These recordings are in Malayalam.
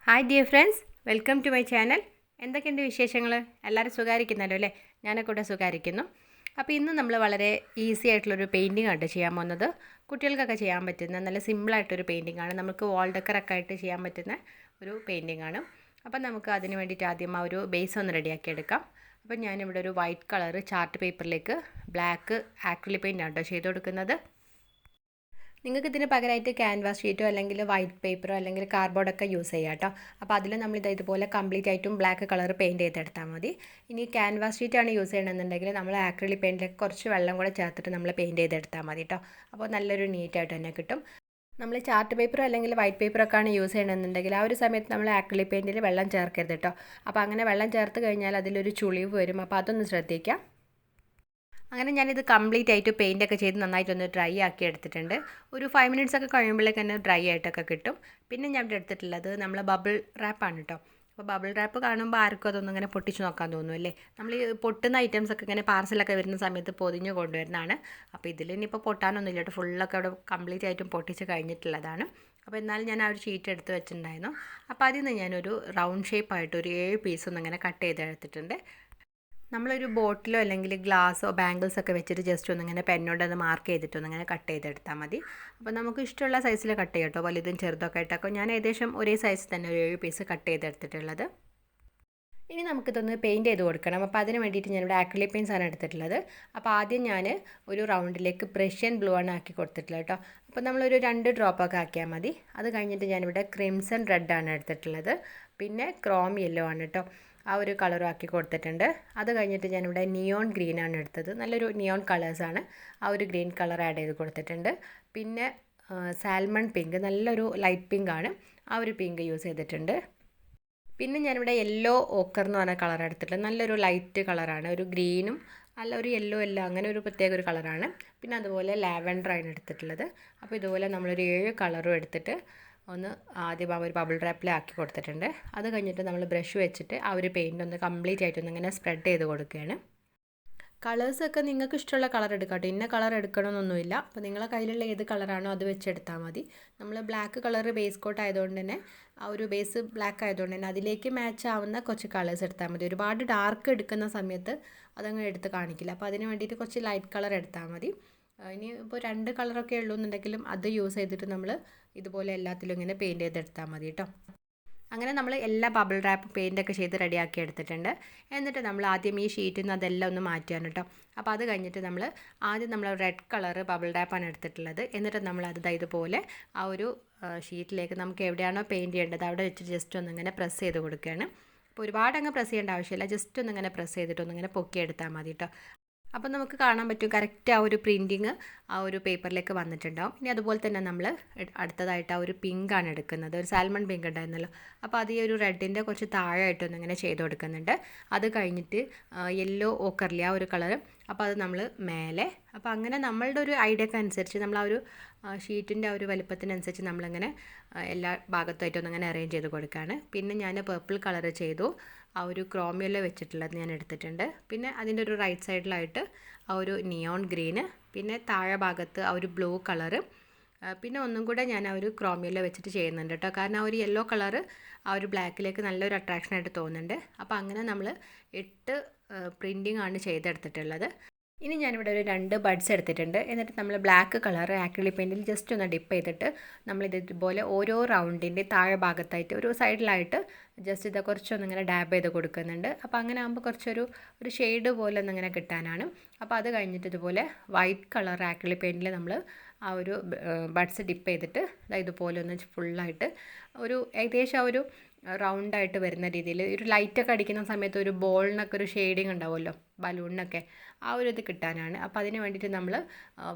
Hi dear friends, welcome to my channel. എന്തൊക്കെയുണ്ട് വിശേഷങ്ങൾ? എല്ലാവരും സുഖമായിരിക്കുന്നല്ലോ അല്ലേ? ഞാനൊക്കെ ഇവിടെ സുഖമായിരിക്കുന്നു. അപ്പോൾ ഇന്ന് നമ്മൾ വളരെ ഈസി ആയിട്ടുള്ളൊരു പെയിൻറ്റിംഗ് ആണ് ചെയ്യാൻ പോകുന്നത്. കുട്ടികൾക്കൊക്കെ ചെയ്യാൻ പറ്റുന്ന നല്ല സിമ്പിളായിട്ടൊരു പെയിൻറ്റിംഗ് ആണ്. നമുക്ക് വാൾ ഡെക്കറൊക്കെ ആയിട്ട് ചെയ്യാൻ പറ്റുന്ന ഒരു പെയിൻറ്റിംഗ് ആണ്. അപ്പം നമുക്ക് അതിന് വേണ്ടിയിട്ട് ആദ്യം ആ ഒരു ബേസ് ഒന്ന് റെഡിയാക്കി എടുക്കാം. അപ്പം ഞാനിവിടെ ഒരു വൈറ്റ് കളർ ചാർട്ട് പേപ്പറിലേക്ക് ബ്ലാക്ക് ആക്രിലിക് പെയിൻ്റ് ആണ് ചെയ്ത് കൊടുക്കുന്നത്. നിങ്ങൾക്ക് ഇതിന് പകരമായിട്ട് ക്യാൻവാസ് ഷീറ്റോ അല്ലെങ്കിൽ വൈറ്റ് പേപ്പറോ അല്ലെങ്കിൽ കാർഡ്ബോർഡൊക്കെ യൂസ് ചെയ്യാം കേട്ടോ. അപ്പോൾ അതിൽ നമ്മൾ ഇതുപോലെ കംപ്ലീറ്റ് ആയിട്ടും ബ്ലാക്ക് കളർ പെയിൻറ്റ് ചെയ്തെടുത്താൽ മതി. ഇനി ക്യാൻവാസ് ഷീറ്റാണ് യൂസ് ചെയ്യണമെന്നുണ്ടെങ്കിൽ നമ്മൾ ആക്രിലിക് പെയിൻറ്റിലേക്ക് കുറച്ച് വെള്ളം കൂടെ ചേർത്തിട്ട് നമ്മൾ പെയിൻറ്റ് ചെയ്തെടുത്താൽ മതി കേട്ടോ. അപ്പോൾ നല്ലൊരു നീറ്റായിട്ട് തന്നെ കിട്ടും. നമ്മൾ ചാർട്ട് പേപ്പറോ അല്ലെങ്കിൽ വൈറ്റ് പേപ്പറൊക്കെയാണ് യൂസ് ചെയ്യണമെന്നുണ്ടെങ്കിൽ ആ ഒരു സമയത്ത് നമ്മൾ ആക്രിലിക് പെയിൻറ്റിൽ വെള്ളം ചേർക്കരുത് കേട്ടോ. അപ്പോൾ അങ്ങനെ വെള്ളം ചേർത്ത് കഴിഞ്ഞാൽ അതിലൊരു ചുളിവ് വരും. അപ്പോൾ അതൊന്ന് ശ്രദ്ധിക്കാം. അങ്ങനെ ഞാനിത് കംപ്ലീറ്റ് ആയിട്ട് പെയിൻ്റൊക്കെ ചെയ്ത് നന്നായിട്ടൊന്ന് ഡ്രൈ ആക്കി എടുത്തിട്ടുണ്ട്. ഒരു 5 മിനിറ്റ്സ് ഒക്കെ കഴിയുമ്പോഴേക്ക് തന്നെ ഡ്രൈ ആയിട്ടൊക്കെ കിട്ടും. പിന്നെ ഞാൻ ഇവിടെ എടുത്തിട്ടുള്ളത് നമ്മൾ ബബിൾ റാപ്പാണ് കേട്ടോ. അപ്പോൾ ബബിൾ റാപ്പ് കാണുമ്പോൾ ആർക്കും അതൊന്നും ഇങ്ങനെ പൊട്ടിച്ച് നോക്കാൻ തോന്നും അല്ലേ? നമ്മൾ ഈ പൊട്ടുന്ന ഐറ്റംസൊക്കെ ഇങ്ങനെ പാർസലൊക്കെ വരുന്ന സമയത്ത് പൊതിഞ്ഞ് കൊണ്ടുവരുന്നതാണ്. അപ്പോൾ ഇതിൽ ഇനിയിപ്പോൾ പൊട്ടാനൊന്നുമില്ല കേട്ടോ. ഫുള്ളൊക്കെ അവിടെ കംപ്ലീറ്റ് ആയിട്ടും പൊട്ടിച്ച് കഴിഞ്ഞിട്ടുള്ളതാണ്. അപ്പോൾ എന്നാലും ഞാൻ ആ ഒരു ഷീറ്റ് എടുത്ത് വെച്ചിട്ടുണ്ടായിരുന്നു. അപ്പോൾ അതിൽ നിന്ന് ഞാനൊരു റൗണ്ട് ഷേപ്പായിട്ട് ഒരു 7 പീസൊന്നും ഇങ്ങനെ കട്ട് ചെയ്ത് എടുത്തിട്ടുണ്ട്. നമ്മളൊരു ബോട്ടിലോ അല്ലെങ്കിൽ ഗ്ലാസ്സോ ബാംഗിൾസൊക്കെ വെച്ചിട്ട് ജസ്റ്റ് ഒന്നിങ്ങനെ പെന്നോട് അത് മാർക്ക് ചെയ്തിട്ടൊന്നിങ്ങനെ കട്ട് ചെയ്തെടുത്താൽ മതി. അപ്പോൾ നമുക്ക് ഇഷ്ടമുള്ള സൈസിൽ കട്ട് ചെയ്യാം കേട്ടോ, വലുതും ചെറുതൊക്കെ ആയിട്ടൊക്കെ. ഞാൻ ഏകദേശം ഒരേ സൈസിൽ തന്നെ ഒരു 7 പീസ് കട്ട് ചെയ്തെടുത്തിട്ടുള്ളത്. ഇനി നമുക്കിതൊന്ന് പെയിൻറ്റ് ചെയ്ത് കൊടുക്കണം. അപ്പോൾ അതിന് വേണ്ടിയിട്ട് ഞാനിവിടെ ആക്രിലിക് പെയിൻറ്റ്സ് ആണ് എടുത്തിട്ടുള്ളത്. അപ്പോൾ ആദ്യം ഞാൻ ഒരു റൗണ്ടിലേക്ക് പ്രഷ്യൻ ബ്ലൂ ആണ് ആക്കി കൊടുത്തിട്ടുള്ളത് കേട്ടോ. അപ്പോൾ നമ്മളൊരു 2 ഡ്രോപ്പൊക്കെ ആക്കിയാൽ മതി. അത് കഴിഞ്ഞിട്ട് ഞാനിവിടെ ക്രിംസൺ റെഡ് ആണ് എടുത്തിട്ടുള്ളത്. പിന്നെ ക്രോം യെല്ലോ ആണ് കേട്ടോ. ആ ഒരു കളറും ആക്കി കൊടുത്തിട്ടുണ്ട്. അത് കഴിഞ്ഞിട്ട് ഞാനിവിടെ നിയോൺ ഗ്രീൻ ആണ് എടുത്തത്. നല്ലൊരു നിയോൺ കളേഴ്സാണ്. ആ ഒരു ഗ്രീൻ കളർ ആഡ് ചെയ്ത് കൊടുത്തിട്ടുണ്ട്. പിന്നെ സാൽമൺ പിങ്ക്, നല്ലൊരു ലൈറ്റ് പിങ്ക് ആണ്. ആ ഒരു പിങ്ക് യൂസ് ചെയ്തിട്ടുണ്ട്. പിന്നെ ഞാനിവിടെ യെല്ലോ ഓക്കർ എന്ന് പറഞ്ഞ കളർ എടുത്തിട്ടുള്ളത്. നല്ലൊരു ലൈറ്റ് കളറാണ്. ഒരു ഗ്രീനും അല്ല ഒരു യെല്ലോ അല്ല, അങ്ങനെ ഒരു പ്രത്യേക ഒരു കളറാണ്. പിന്നെ അതുപോലെ ലാവൻഡറാണ് എടുത്തിട്ടുള്ളത്. അപ്പോൾ ഇതുപോലെ നമ്മളൊരു 7 കളറും എടുത്തിട്ട് ഒന്ന് ആദ്യം ആ ഒരു ബബിൾ റാപ്പിലാക്കി കൊടുത്തിട്ടുണ്ട്. അത് കഴിഞ്ഞിട്ട് നമ്മൾ ബ്രഷ് വെച്ചിട്ട് ആ ഒരു പെയിൻ്റ് ഒന്ന് കംപ്ലീറ്റ് ആയിട്ടൊന്ന് ഇങ്ങനെ സ്പ്രെഡ് ചെയ്ത് കൊടുക്കുകയാണ്. കളേഴ്സൊക്കെ നിങ്ങൾക്ക് ഇഷ്ടമുള്ള കളർ എടുക്കാം കേട്ടോ. ഇന്ന കളർ എടുക്കണമെന്നൊന്നുമില്ല. അപ്പോൾ നിങ്ങളെ കയ്യിലുള്ള ഏത് കളറാണോ അത് വെച്ചെടുത്താൽ മതി. നമ്മൾ ബ്ലാക്ക് കളർ ബേസ് കോട്ട് ആയതുകൊണ്ട് തന്നെ ആ ഒരു ബേസ് ബ്ലാക്ക് ആയതുകൊണ്ട് തന്നെ അതിലേക്ക് മാച്ച് ആവുന്ന കുറച്ച് കളേഴ്സ് എടുത്താൽ മതി. ഒരുപാട് ഡാർക്ക് എടുക്കുന്ന സമയത്ത് അതങ്ങനെ എടുത്ത് കാണിക്കില്ല. അപ്പോൾ അതിന് വേണ്ടിയിട്ട് കുറച്ച് ലൈറ്റ് കളർ എടുത്താൽ മതി. ഇനി ഇപ്പോൾ 2 കളറൊക്കെ ഉള്ളൂ എന്നുണ്ടെങ്കിലും അത് യൂസ് ചെയ്തിട്ട് നമ്മൾ ഇതുപോലെ എല്ലാത്തിലും ഇങ്ങനെ പെയിൻറ്റ് ചെയ്തെടുത്താൽ മതി കേട്ടോ. അങ്ങനെ നമ്മൾ എല്ലാ ബബിൾ റാപ്പ് പെയിൻ്റൊക്കെ ചെയ്ത് റെഡിയാക്കി എടുത്തിട്ടുണ്ട്. എന്നിട്ട് നമ്മൾ ആദ്യം ഈ ഷീറ്റിൽ നിന്ന് അതെല്ലാം ഒന്ന് മാറ്റുകയാണ് കേട്ടോ. അപ്പോൾ അത് കഴിഞ്ഞിട്ട് നമ്മൾ ആദ്യം നമ്മൾ റെഡ് കളർ ബബിൾ റാപ്പാണ് എടുത്തിട്ടുള്ളത്. എന്നിട്ട് നമ്മൾ അത് ഇതുപോലെ ആ ഒരു ഷീറ്റിലേക്ക് നമുക്ക് എവിടെയാണോ പെയിൻറ്റ് ചെയ്യേണ്ടത് അവിടെ വെച്ച് ജസ്റ്റ് ഒന്നിങ്ങനെ പ്രസ് ചെയ്ത് കൊടുക്കുകയാണ്. അപ്പോൾ ഒരുപാട് അങ്ങ് പ്രസ് ചെയ്യേണ്ട ആവശ്യമില്ല. ജസ്റ്റ് ഒന്നിങ്ങനെ പ്രസ് ചെയ്തിട്ട് ഒന്നിങ്ങനെ പൊക്കിയെടുത്താൽ മതി കേട്ടോ. അപ്പോൾ നമുക്ക് കാണാൻ പറ്റും കറക്റ്റ് ആ ഒരു പ്രിൻറ്റിങ് ആ ഒരു പേപ്പറിലേക്ക് വന്നിട്ടുണ്ടാവും. ഇനി അതുപോലെ തന്നെ നമ്മൾ അടുത്തതായിട്ട് ആ ഒരു പിങ്കാണ് എടുക്കുന്നത്. ഒരു സാൽമൺ പിങ്ക് ഉണ്ടായിരുന്നല്ലോ. അപ്പോൾ അത് ഈ ഒരു റെഡിൻ്റെ കുറച്ച് താഴെയായിട്ടൊന്നും ഇങ്ങനെ ചെയ്ത് കൊടുക്കുന്നുണ്ട്. അത് കഴിഞ്ഞിട്ട് യെല്ലോ ഓക്കറിലെ ആ ഒരു കളർ, അപ്പോൾ അത് നമ്മൾ മേലെ. അപ്പോൾ അങ്ങനെ നമ്മളുടെ ഒരു ഐഡിയക്ക് അനുസരിച്ച് നമ്മൾ ആ ഒരു ഷീറ്റിൻ്റെ ആ ഒരു വലുപ്പത്തിനനുസരിച്ച് നമ്മളിങ്ങനെ എല്ലാ ഭാഗത്തായിട്ടൊന്നും ഇങ്ങനെ അറേഞ്ച് ചെയ്ത് കൊടുക്കുകയാണ്. പിന്നെ ഞാൻ പർപ്പിൾ കളർ ചെയ്തു. ആ ഒരു ക്രോം യെല്ലോ വെച്ചിട്ടുള്ളത് ഞാൻ എടുത്തിട്ടുണ്ട്. പിന്നെ അതിൻ്റെ ഒരു റൈറ്റ് സൈഡിലായിട്ട് ആ ഒരു നിയോൺ ഗ്രീന്, പിന്നെ താഴെ ഭാഗത്ത് ആ ഒരു ബ്ലൂ കളറ്, പിന്നെ ഒന്നും കൂടെ ഞാൻ ആ ഒരു ക്രോം യെല്ലോ വെച്ചിട്ട് ചെയ്യുന്നുണ്ട് കേട്ടോ. കാരണം ആ ഒരു യെല്ലോ കളറ് ആ ഒരു ബ്ലാക്കിലേക്ക് നല്ലൊരു അട്രാക്ഷനായിട്ട് തോന്നുന്നുണ്ട്. അപ്പോൾ അങ്ങനെ നമ്മൾ 8 പ്രിൻറ്റിംഗ് ആണ് ചെയ്തെടുത്തിട്ടുള്ളത്. ഇനി ഞാനിവിടെ ഒരു 2 ബഡ്സ് എടുത്തിട്ടുണ്ട്. എന്നിട്ട് നമ്മൾ ബ്ലാക്ക് കളർ ആക്രിലിക് പെയിൻറ്റിൽ ജസ്റ്റ് ഒന്ന് ഡിപ്പ് ചെയ്തിട്ട് നമ്മളിതുപോലെ ഓരോ റൗണ്ടിൻ്റെ താഴെ ഭാഗത്തായിട്ട് ഒരു സൈഡിലായിട്ട് ജസ്റ്റ് ഇത് കുറച്ചൊന്നിങ്ങനെ ഡാബ് ചെയ്ത് കൊടുക്കുന്നുണ്ട്. അപ്പോൾ അങ്ങനെ ആകുമ്പോൾ കുറച്ചൊരു ഷെയ്ഡ് പോലെ ഒന്നിങ്ങനെ കിട്ടാനാണ്. അപ്പോൾ അത് കഴിഞ്ഞിട്ട് ഇതുപോലെ വൈറ്റ് കളർ ആക്രിലിക് പെയിൻറ്റിൽ നമ്മൾ ആ ഒരു ബഡ്സ് ഡിപ്പ് ചെയ്തിട്ട് ഇതുപോലെ ഒന്ന് ഫുള്ളായിട്ട് ഒരു ഏകദേശം ആ ഒരു റൗണ്ടായിട്ട് വരുന്ന രീതിയിൽ ഒരു ലൈറ്റൊക്കെ അടിക്കുന്ന സമയത്ത് ഒരു ബോളിനൊക്കെ ഒരു ഷെയ്ഡിങ് ഉണ്ടാവുമല്ലോ, ബലൂണിനൊക്കെ ആ ഒരു ഇത് കിട്ടാനാണ്. അപ്പോൾ അതിന് വേണ്ടിയിട്ട് നമ്മൾ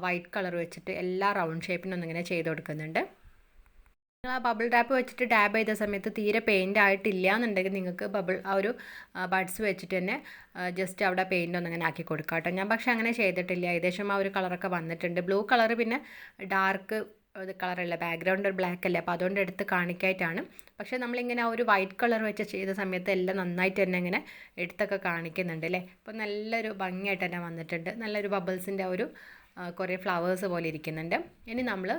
വൈറ്റ് കളർ വെച്ചിട്ട് എല്ലാ റൗണ്ട് ഷേപ്പിനൊന്നും ഇങ്ങനെ ചെയ്ത് കൊടുക്കുന്നുണ്ട്. നിങ്ങൾ ആ ബബിൾ റാപ്പ് വെച്ചിട്ട് ഡാബ് ചെയ്ത സമയത്ത് തീരെ പെയിൻ്റ് ആയിട്ടില്ല എന്നുണ്ടെങ്കിൽ നിങ്ങൾക്ക് ആ ഒരു ബഡ്സ് വെച്ചിട്ട് തന്നെ ജസ്റ്റ് അവിടെ പെയിൻ്റ് ഒന്നിങ്ങനെ ആക്കി കൊടുക്കാം കേട്ടോ. ഞാൻ പക്ഷേ അങ്ങനെ ചെയ്തിട്ടില്ല. ഏകദേശം ആ ഒരു കളറൊക്കെ വന്നിട്ടുണ്ട്. ബ്ലൂ കളർ പിന്നെ ഡാർക്ക് കളറല്ല, ബാക്ക്ഗ്രൗണ്ട് ഒരു ബ്ലാക്ക് അല്ലേ, അപ്പോൾ അതുകൊണ്ട് എടുത്ത് കാണിക്കായിട്ടാണ്. പക്ഷേ നമ്മളിങ്ങനെ ആ ഒരു വൈറ്റ് കളർ വെച്ച് ചെയ്ത സമയത്ത് എല്ലാം നന്നായിട്ട് തന്നെ ഇങ്ങനെ എടുത്തൊക്കെ കാണിക്കുന്നുണ്ട് അല്ലേ. അപ്പോൾ നല്ലൊരു ഭംഗിയായിട്ട് തന്നെ വന്നിട്ടുണ്ട്. നല്ലൊരു ബബിൾസിൻ്റെ ഒരു കുറേ ഫ്ലവേഴ്സ് പോലെ ഇരിക്കുന്നുണ്ട്. ഇനി നമ്മൾ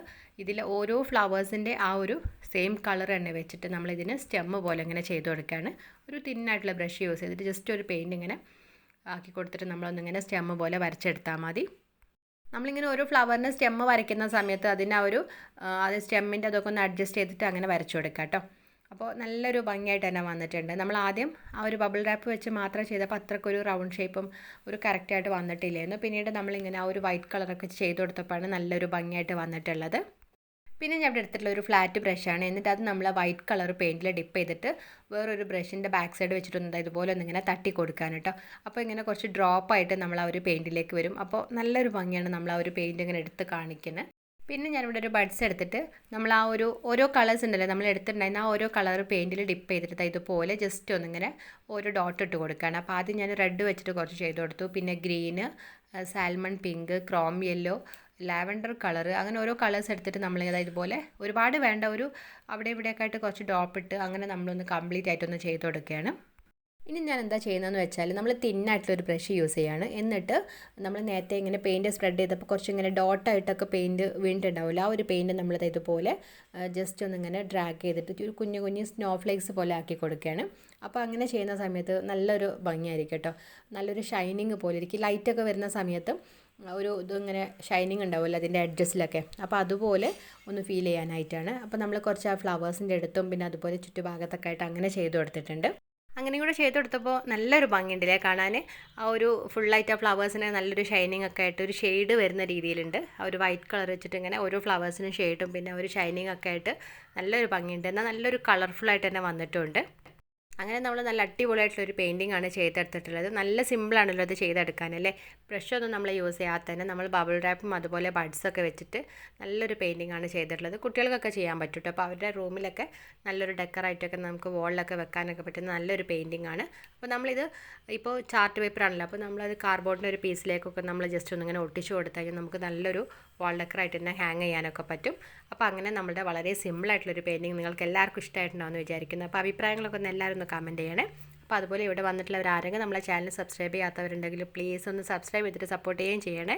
ഇതിൽ ഓരോ ഫ്ലവേഴ്സിൻ്റെ ആ ഒരു സെയിം കളർ തന്നെ വെച്ചിട്ട് നമ്മളിതിന് സ്റ്റെമ്മ് പോലെ ഇങ്ങനെ ചെയ്ത് കൊടുക്കുകയാണ്. ഒരു തിന്നായിട്ടുള്ള ബ്രഷ് യൂസ് ചെയ്തിട്ട് ജസ്റ്റ് ഒരു പെയിൻറ്റ് ഇങ്ങനെ ആക്കി കൊടുത്തിട്ട് നമ്മളൊന്നിങ്ങനെ സ്റ്റെമ്മ് പോലെ വരച്ചെടുത്താൽ മതി. നമ്മളിങ്ങനെ ഓരോ ഫ്ലവറിൻ്റെ സ്റ്റെമ്മ് വരയ്ക്കുന്ന സമയത്ത് അതിന് അത് സ്റ്റെമ്മിൻ്റെ അതൊക്കെ ഒന്ന് അഡ്ജസ്റ്റ് ചെയ്തിട്ട് അങ്ങനെ വരച്ചു കൊടുക്കാം കേട്ടോ. അപ്പോൾ നല്ലൊരു ഭംഗിയായിട്ട് തന്നെ വന്നിട്ടുണ്ട്. നമ്മൾ ആദ്യം ആ ഒരു ബബിൾ റാപ്പ് വെച്ച് മാത്രം ചെയ്തപ്പോൾ അത്രയ്ക്കൊരു റൗണ്ട് ഷേപ്പും ഒരു കറക്റ്റായിട്ട് വന്നിട്ടില്ലായിരുന്നു. പിന്നീട് നമ്മളിങ്ങനെ ആ ഒരു വൈറ്റ് കളറൊക്കെ ചെയ്ത് കൊടുത്തപ്പോഴാണ് നല്ലൊരു ഭംഗിയായിട്ട് വന്നിട്ടുള്ളത്. പിന്നെ ഞാൻ ഇവിടെ എടുത്തിട്ടുള്ള ഒരു ഫ്ലാറ്റ് ബ്രഷാണ്. എന്നിട്ട് അത് നമ്മൾ വൈറ്റ് കളർ പെയിൻറ്റിൽ ഡിപ്പ് ചെയ്തിട്ട് വേറൊരു ബ്രഷിൻ്റെ ബാക്ക് സൈഡ് വെച്ചിട്ടൊന്നും ഇതുപോലെ ഒന്നിങ്ങനെ തട്ടി കൊടുക്കാൻ കേട്ടോ. അപ്പോൾ ഇങ്ങനെ കുറച്ച് ഡ്രോപ്പായിട്ട് നമ്മൾ ആ ഒരു പെയിൻറ്റിലേക്ക് വരും. അപ്പോൾ നല്ലൊരു ഭംഗിയാണ് നമ്മൾ ആ ഒരു പെയിൻറ്റ് ഇങ്ങനെ എടുത്ത് കാണിക്കുന്നത്. പിന്നെ ഞാനിവിടെ ഒരു ബഡ്സ് എടുത്തിട്ട് നമ്മൾ ആ ഓരോ കളേഴ്സ് ഉണ്ടല്ലോ നമ്മൾ എടുത്തിട്ടുണ്ടായിരുന്ന ആ ഓരോ കളർ പെയിൻറ്റിൽ ഡിപ്പ് ചെയ്തിട്ട് ഇതുപോലെ ജസ്റ്റ് ഒന്നിങ്ങനെ ഓരോ ഡോട്ട് ഇട്ട് കൊടുക്കുകയാണ്. അപ്പോൾ ആദ്യം ഞാൻ റെഡ് വെച്ചിട്ട് കുറച്ച് ചെയ്ത് കൊടുത്തു. പിന്നെ green, salmon pink, Chrome yellow, lavender colour, അങ്ങനെ ഓരോ കളേഴ്സ് എടുത്തിട്ട് നമ്മൾ ഇതുപോലെ ഒരുപാട് വേണ്ട ഒരു അവിടെ ഇവിടെയൊക്കെ ആയിട്ട് കുറച്ച് ഡ്രോപ്പ് ഇട്ട് അങ്ങനെ നമ്മളൊന്ന് കംപ്ലീറ്റ് ആയിട്ടൊന്ന് ചെയ്ത് കൊടുക്കുകയാണ്. ഇനി ഞാൻ എന്താ ചെയ്യുന്നതെന്ന് വെച്ചാൽ നമ്മൾ തിന്നായിട്ടുള്ളൊരു ബ്രഷ് യൂസ് ചെയ്യുകയാണ്. എന്നിട്ട് നമ്മൾ നേരത്തെ ഇങ്ങനെ പെയിൻറ്റ് സ്പ്രെഡ് ചെയ്തപ്പോൾ കുറച്ച് ഇങ്ങനെ ഡോട്ടായിട്ടൊക്കെ പെയിൻറ്റ് വീണിട്ടുണ്ടാവില്ല. ആ ഒരു പെയിൻറ്റ് നമ്മളിത് ഇതുപോലെ ജസ്റ്റ് ഒന്നിങ്ങനെ ഡ്രാഗ് ചെയ്തിട്ട് ഒരു കുഞ്ഞു കുഞ്ഞു സ്നോ ഫ്ലേക്സ് പോലെ ആക്കി കൊടുക്കുകയാണ്. അപ്പോൾ അങ്ങനെ ചെയ്യുന്ന സമയത്ത് നല്ലൊരു ഭംഗിയായിരിക്കും കേട്ടോ. നല്ലൊരു ഷൈനിങ് പോലെ ഇരിക്കും. ലൈറ്റൊക്കെ വരുന്ന സമയത്ത് ഇതിങ്ങനെ ഷൈനിങ് ഉണ്ടാവുമല്ലോ അതിൻ്റെ എഡ്ജസിലൊക്കെ. അപ്പോൾ അതുപോലെ ഒന്ന് ഫീൽ ചെയ്യാനായിട്ടാണ്. അപ്പോൾ നമ്മൾ കുറച്ച് ആ ഫ്ലവേഴ്സിൻ്റെ അടുത്തും പിന്നെ അതുപോലെ ചുറ്റുഭാഗത്തൊക്കെ ആയിട്ട് അങ്ങനെ ചെയ്ത് കൊടുത്തിട്ടുണ്ട്. അങ്ങനെയും കൂടെ ചെയ്ത് കൊടുത്തപ്പോൾ നല്ലൊരു ഭംഗിയുണ്ടല്ലേ കാണാൻ. ആ ഒരു ഫുള്ളായിട്ട് ആ ഫ്ലവേഴ്സിന് നല്ലൊരു ഷൈനിങ് ഒക്കെ ആയിട്ട് ഒരു ഷെയ്ഡ് വരുന്ന രീതിയിലുണ്ട്. ആ ഒരു വൈറ്റ് കളർ വെച്ചിട്ട് ഇങ്ങനെ ഓരോ ഫ്ലവേഴ്സിനും ഷെയ്ഡും പിന്നെ ഒരു ഷൈനിങ് ഒക്കെ ആയിട്ട് നല്ലൊരു ഭംഗിയുണ്ട്. എന്നാൽ നല്ലൊരു കളർഫുള്ളായിട്ട് തന്നെ വന്നിട്ടുണ്ട്. അങ്ങനെ നമ്മൾ നല്ല അടിപൊളിയായിട്ടുള്ളൊരു പെയിൻറ്റിംഗ് ആണ് ചെയ്തെടുത്തിട്ടുള്ളത്. നല്ല സിമ്പിളാണല്ലോ അത് ചെയ്തെടുക്കാനല്ലേ. ബ്രഷൊന്നും നമ്മൾ യൂസ് ചെയ്യാതെ തന്നെ നമ്മൾ ബബിൾ റാപ്പും അതുപോലെ ബഡ്സൊക്കെ വെച്ചിട്ട് നല്ലൊരു പെയിൻറ്റിംഗ് ആണ് ചെയ്തിട്ടുള്ളത്. കുട്ടികൾക്കൊക്കെ ചെയ്യാൻ പറ്റും കേട്ടോ. അപ്പോൾ അവരുടെ റൂമിലൊക്കെ നല്ലൊരു ഡെക്കറായിട്ടൊക്കെ നമുക്ക് വോളിലൊക്കെ വെക്കാനൊക്കെ പറ്റുന്ന നല്ലൊരു പെയിൻറ്റിംഗ് ആണ്. അപ്പോൾ നമ്മളിത് ഇപ്പോൾ ചാർട്ട് പേപ്പറാണല്ലോ, അപ്പോൾ നമ്മളത് കാർഡ്ബോർഡിൻ്റെ ഒരു പീസിലേക്കൊക്കെ നമ്മൾ ജസ്റ്റ് ഒന്നിങ്ങനെ ഒട്ടിച്ചു കൊടുത്താൽ നമുക്ക് നല്ലൊരു വാൾ ഡെക്കറായിട്ട് തന്നെ ഹാങ് ചെയ്യാനൊക്കെ പറ്റും. അപ്പോൾ അങ്ങനെ നമ്മുടെ വളരെ സിമ്പിളായിട്ടുള്ളൊരു പെയിൻറ്റിംഗ് നിങ്ങൾക്ക് എല്ലാവർക്കും ഇഷ്ടമായിട്ടുണ്ടാവുമെന്ന് വിചാരിക്കുന്നു. അപ്പോൾ അഭിപ്രായങ്ങളൊക്കെ ഒന്ന് എല്ലാവരും ഒന്ന് കമൻറ്റ് ചെയ്യണേ. അപ്പോൾ അതുപോലെ ഇവിടെ വന്നിട്ടുള്ളവരാരെങ്കിലും നമ്മളെ ചാനൽ സബ്സ്ക്രൈബ് ചെയ്യാത്തവരുണ്ടെങ്കിൽ പ്ലീസ് ഒന്ന് സബ്സ്ക്രൈബ് ചെയ്തിട്ട് സപ്പോർട്ട് ചെയ്യുകയും ചെയ്യണേ.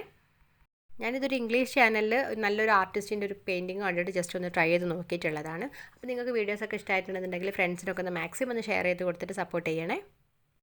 ഞാനിതൊരു ഇംഗ്ലീഷ് ചാനലിൽ നല്ലൊരു ആർട്ടിസ്റ്റിൻ്റെ ഒരു പെയിൻറ്റിങ് കണ്ടിട്ട് ജസ്റ്റ് ഒന്ന് ട്രൈ ചെയ്ത് നോക്കിയിട്ടുള്ളതാണ്. അപ്പോൾ നിങ്ങൾക്ക് വീഡിയോസൊക്കെ ഇഷ്ടമായിട്ടുണ്ടെന്നുണ്ടെങ്കിൽ ഫ്രണ്ട്സിനൊക്കെ ഒന്ന് മാക്സിമം ഒന്ന് ഷെയർ ചെയ്ത് കൊടുത്തിട്ട് സപ്പോർട്ട് ചെയ്യണേ.